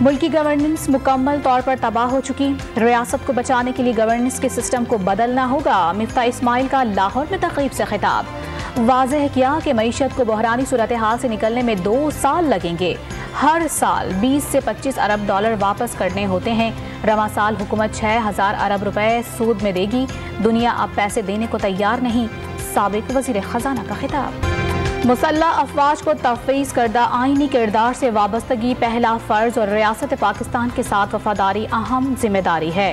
मुल्की गवर्नेंस मुकम्मल तौर पर तबाह हो चुकी, रियासत को बचाने के लिए गवर्नेंस के सिस्टम को बदलना होगा। मिफ्ता इस्माइल का लाहौर में तक़रीब से खिताब। वाज़ेह किया कि मईशत को बहरानी सूरत हाल से निकलने में 2 साल लगेंगे। हर साल 20 से 25 अरब डॉलर वापस करने होते हैं। रवां साल हुकूमत 6,000 अरब रुपए सूद में देगी। दुनिया अब पैसे देने को तैयार नहीं। साबिक वज़ीर ख़जाना का खिताब। मुसल्लह अफवाज को तफवीज़ करदा आईनी किरदार से वाबस्तगी पहला फ़र्ज़ और रियासत पाकिस्तान के साथ वफादारी अहम जिम्मेदारी है।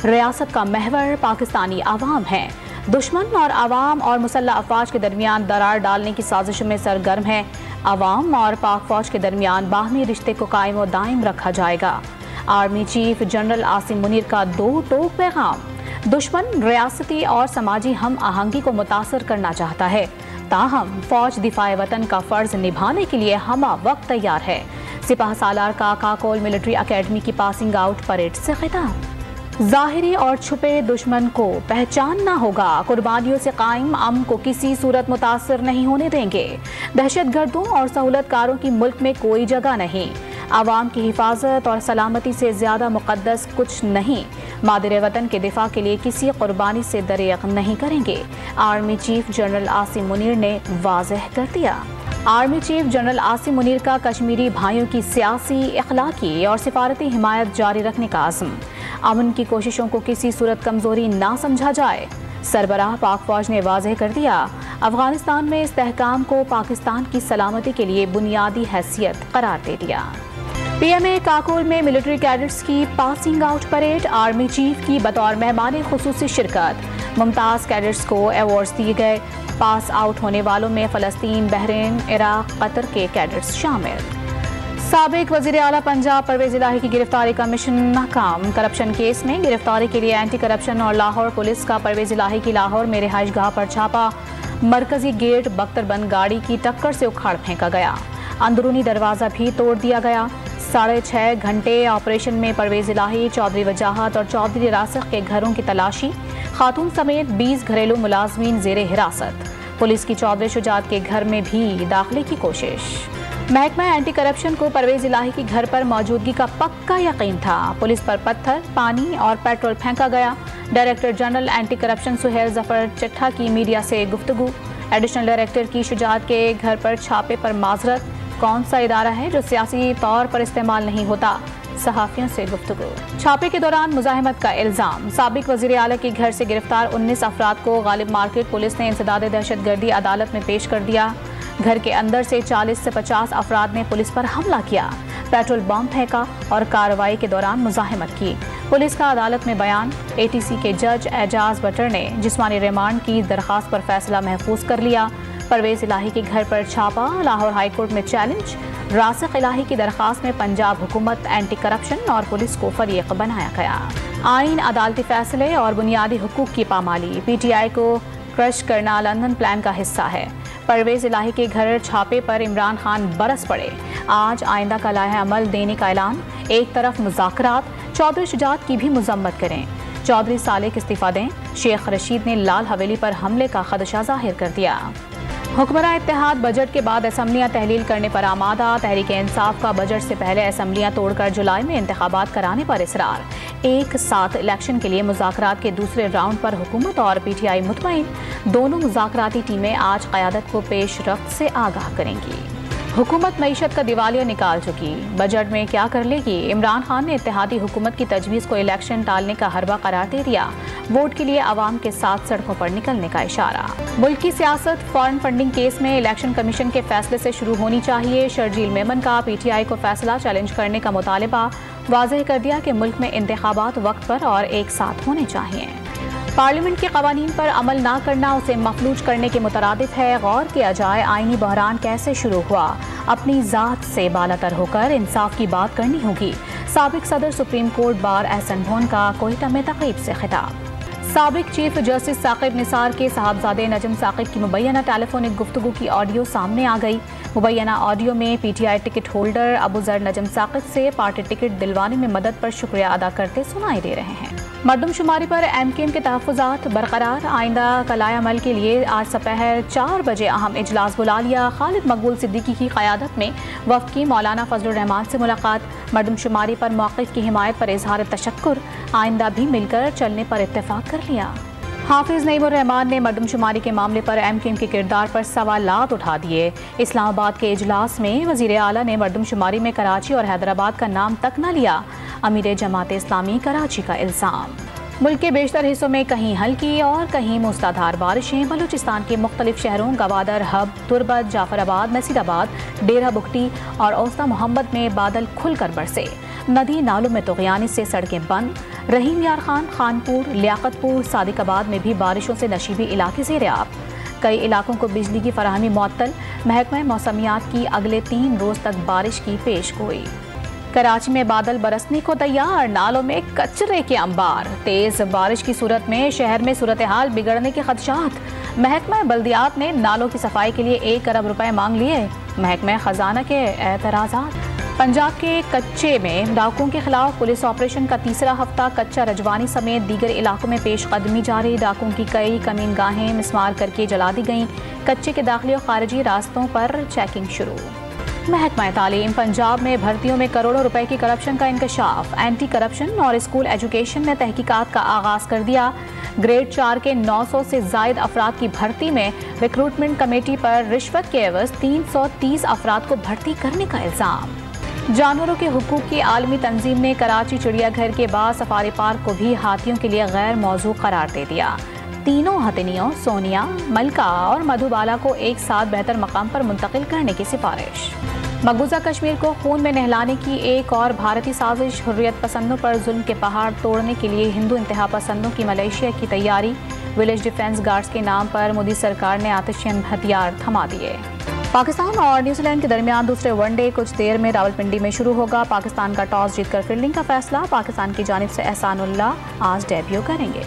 रियासत का महवर पाकिस्तानी आवाम है। दुश्मन और आवाम और मुसल्लह अफवाज के दरमियान दरार डालने की साजिशों में सरगर्म है। आवाम और पाक फौज के दरमियान बाहमी रिश्ते को कायम व दायम रखा जाएगा। Army chief general Asim Munir का 2 टोक पैगाम। दुश्मन रियासती और समाजी हम आहंगी को मुतासर करना चाहता है, ताहम फौज दिफाए वतन का फर्ज निभाने के लिए हमा वक्त तैयार है। सिपाह सालार का काकोल मिलिट्री अकेडमी की पासिंग आउट परेड से खिताब। ज़ाहिरी और छुपे दुश्मन को पहचानना होगा। कुर्बानियों से कायम अमन को किसी सूरत मुतासर नहीं होने देंगे। दहशतगर्दों और सहूलतकारों की मुल्क में कोई जगह नहीं। आवाम की हिफाजत और सलामती से ज़्यादा मुक़द्दस कुछ नहीं। मादरे वतन के दिफा के लिए किसी कुर्बानी से दरेग नहीं करेंगे। Army chief general Asim Munir ने वाज़ेह कर दिया। Army chief general Asim Munir का कश्मीरी भाइयों की सियासी, इखलाकी और सिफारती हिमायत जारी रखने का अज़्म। अमन की कोशिशों को किसी सूरत कमज़ोरी ना समझा जाए। सरबराह पाक फौज ने वाज़ेह कर दिया, अफगानिस्तान में इस्तेहकाम को पाकिस्तान की सलामती के लिए बुनियादी हैसियत करार दे दिया। पीएमए काकोल में मिलिट्री कैडेट्स की passing out parade. Army chief की बतौर मेहमान खुसूसी शिरकत। मुमताज़ कैडेट्स को अवार्ड्स दिए गए। पास आउट होने वालों में फ़लस्तीन, बहरीन, इराक, कतर के कैडेट्स शामिल। साबिक वज़ीर आला पंजाब परवेज़ इलाही की गिरफ्तारी का मिशन नाकाम। करप्शन केस में गिरफ्तारी के लिए एंटी करप्शन और लाहौर पुलिस का परवेज़ इलाही की लाहौर में रिहाइश गाह पर छापा। मरकजी गेट बख्तरबंद गाड़ी की टक्कर से उखाड़ फेंका गया। अंदरूनी दरवाज़ा भी तोड़ दिया गया। 6.5 घंटे ऑपरेशन में परवेज़ इलाही, चौधरी वजाहत और चौधरी रासिक के घरों की तलाशी। खातून समेत 20 घरेलू मुलाजमीन ज़ेरे हिरासत। पुलिस की चौधरी शुजात के घर में भी दाखिले की कोशिश। महकमा एंटी करप्शन को परवेज़ इलाही की घर पर मौजूदगी का पक्का यकीन था। पुलिस पर पत्थर, पानी और पेट्रोल फेंका गया। Director general anti corruption Suhail Zafar Chattha की मीडिया से गुफ्तगू। एडिशनल डायरेक्टर की शुजात के घर पर छापे पर माजरत। कौन सा इदारा है जो सियासी तौर पर इस्तेमाल नहीं होता? सहाफ़ियों से गुफ्तगू। छापे के दौरान मुज़ाहमत का इल्ज़ाम। साबिक वज़ीर आला के घर से गिरफ्तार 19 अफराद को गालिब मार्केट पुलिस ने इंसदाद दहशतगर्दी अदालत में पेश कर दिया। घर के अंदर से 40 से 50 अफराद ने पुलिस पर हमला किया, पेट्रोल बम फेंका और कार्रवाई के दौरान मुज़ाहमत की। पुलिस का अदालत में बयान। एटीसी के जज एजाज बटर ने जिस्मानी रिमांड की दरख्वास्त पर फैसला महफूज कर लिया। परवेज़ इलाही के घर पर छापा। लाहौर हाई कोर्ट में चैलेंज। रासिक इलाही की दरख्वास्त में पंजाब हुकूमत, एंटी करप्शन और पुलिस को फरीक बनाया गया। आइन, अदालती फैसले और बुनियादी हुकूक की पामाली। पीटीआई को क्रश करना लंदन प्लान का हिस्सा है। परवेज़ इलाही के घर छापे पर इमरान खान बरस पड़े। आज आइंदा का लाहे अमल देने का ऐलान। एक तरफ मुज़ाकरात, चौधरी शुजात की भी मजम्मत करें। चौधरी सालेक इस्तीफा दें। शेख रशीद ने लाल हवेली पर हमले का खदशा जाहिर कर दिया। हुक्मरान इत्तेहाद बजट के बाद असम्बलियाँ तहलील करने पर आमादा। तहरीक इंसाफ का बजट से पहले असम्बलियाँ तोड़कर जुलाई में इंतखाबात कराने पर इसरार। एक साथ इलेक्शन के लिए मुज़ाकरात के दूसरे राउंड पर हुकूमत और पीटीआई मुतमईन। दोनों मुज़ाकराती टीमें आज क़यादत को पेश रफ्त से आगाह करेंगी। हुकूमत मईशत का दिवालिया निकाल चुकी, बजट में क्या कर लेगी? इमरान खान ने इत्तेहादी हुकूमत की तजवीज़ को इलेक्शन टालने का हरबा करार दे दिया। वोट के लिए आवाम के साथ सड़कों पर निकलने का इशारा। मुल्क की सियासत फॉरेन फंडिंग केस में इलेक्शन कमीशन के फैसले से शुरू होनी चाहिए। शर्जील मेमन का पीटीआई को फैसला चैलेंज करने का मुतालिबा। वाज़ेह कर दिया कि मुल्क में इंतखाबात वक्त पर और एक साथ होने चाहिए। पार्लियामेंट के कवानीन पर अमल ना करना उसे मफलूज करने के मुतरादिफ है। गौर किया जाए आईनी बहरान कैसे शुरू हुआ। अपनी ज़ात से बालातर होकर इंसाफ की बात करनी होगी। साबिक सदर सुप्रीम कोर्ट बार एहसन भोन का कोयटा में तक़रीब से खिताब। साबिक चीफ जस्टिस साकिब निसार के साहबजादे नजम साकिब की मुबैना टेलीफोनिक गुफ्तगू की ऑडियो सामने आ गई। मुबैना ऑडियो में पीटीआई टिकट होल्डर अबू जर नजम साकिब से पार्टी टिकट दिलवाने में मदद पर शुक्रिया अदा करते सुनाई दे रहे हैं। مردم شماری پر MKM کے تحفظات برقرار، آئندہ کلائے عمل کے لیے آج دوپہر 4 بجے اہم اجلاس بلا لیا۔ خالد مقبول صدیقی کی قیادت میں وفد کی مولانا فضل الرحمان سے ملاقات، مردم شماری پر موقف کی حمایت پر اظہار تشکر، آئندہ بھی مل کر چلنے پر اتفاق کر لیا۔ حافظ نعیم الرحمان نے مردم شماری کے معاملے پر MKM کے کردار پر سوالات اٹھا دیے۔ اسلام آباد کے اجلاس میں وزیر اعلیٰ نے مردم شماری میں کراچی اور حیدرآباد کا نام تک نہ لیا، امیر جماعت اسلامی کراچی کا الزام۔ ملک کے بیشتر حصوں میں کہیں ہلکی اور کہیں موسلادھار بارشیں، بلوچستان کے مختلف شہروں گوادر، ہب، تربت، جعفر آباد، نصیر آباد، ڈیرہ بگٹی اور اوسطا محمد میں بادل کھل کر برسے، ندی نالوں میں طغیانی سے سڑکیں بند، رحیم یار خان، خانپور، لیاقت پور، صادق آباد میں بھی بارشوں سے نشیبی علاقے زیر آب، کئی علاقوں کو بجلی کی فراہمی معطل، محکمہ موسمیات کی اگلے 3 روز تک بارش کی پیش گوئی۔ کراچی میں بادل برسنے کو تیار، نالوں میں کچرے کے انبار، تیز بارش کی صورت میں شہر میں صورتحال بگڑنے کے خدشات، محکمہ بلدیات نے نالوں کی صفائی کے لیے 1 ارب روپے مانگ لیے، محکمہ خزانہ کے اعتراضات۔ پنجاب کے کچے میں ڈاکوؤں کے خلاف پولیس آپریشن کا تیسرا ہفتہ، کچا رجوانی سمیت دیگر علاقوں میں پیش قدمی جاری، ڈاکوؤں کی کئی کمین گاہیں مسمار کر کے جلا دی گئیں، کچے کے داخلی اور خارجی راستوں پر چیکنگ شروع۔ محکمہ تعلیم پنجاب میں بھرتیوں میں کروڑوں روپے کی کرپشن کا انکشاف، اینٹی کرپشن اور اسکول ایجوکیشن نے تحقیقات کا آغاز کر دیا، گریڈ 4 کے 900 سے زائد افراد کی بھرتی میں ریکروٹمنٹ کمیٹی پر رشوت کے عوض 330 افراد کو بھرتی کرنے کا الزام۔ جانوروں کے حقوق کی عالمی تنظیم نے کراچی چڑیا گھر کے بعد سفاری پارک کو بھی ہاتھیوں کے لیے غیر موزوں قرار دے دیا، تینوں ہتھنیوں سونیا، ملکہ اور مدھوبالا کو ایک ساتھ بہتر مقام پر منتقل کرنے کی سفارش۔ مقبوضہ کشمیر کو خون میں نہلانے کی ایک اور بھارتی سازش، حریت پسندوں پر ظلم کے پہاڑ توڑنے کے لیے ہندو انتہا پسندوں کی ملیشیا کی تیاری، ولیج ڈیفنس گارڈز کے نام پر مودی سرکار نے آتشی ہتھیار تھما دیے۔ پاکستان اور نیوزی لینڈ کے درمیان دوسرے ون ڈے کچھ دیر میں راولپنڈی میں شروع ہوگا، پاکستان کا ٹاس جیت کر فیلڈنگ کا فیصلہ، پاکستان کی جانب سے احسان اللہ آج ڈیبیو کریں گے۔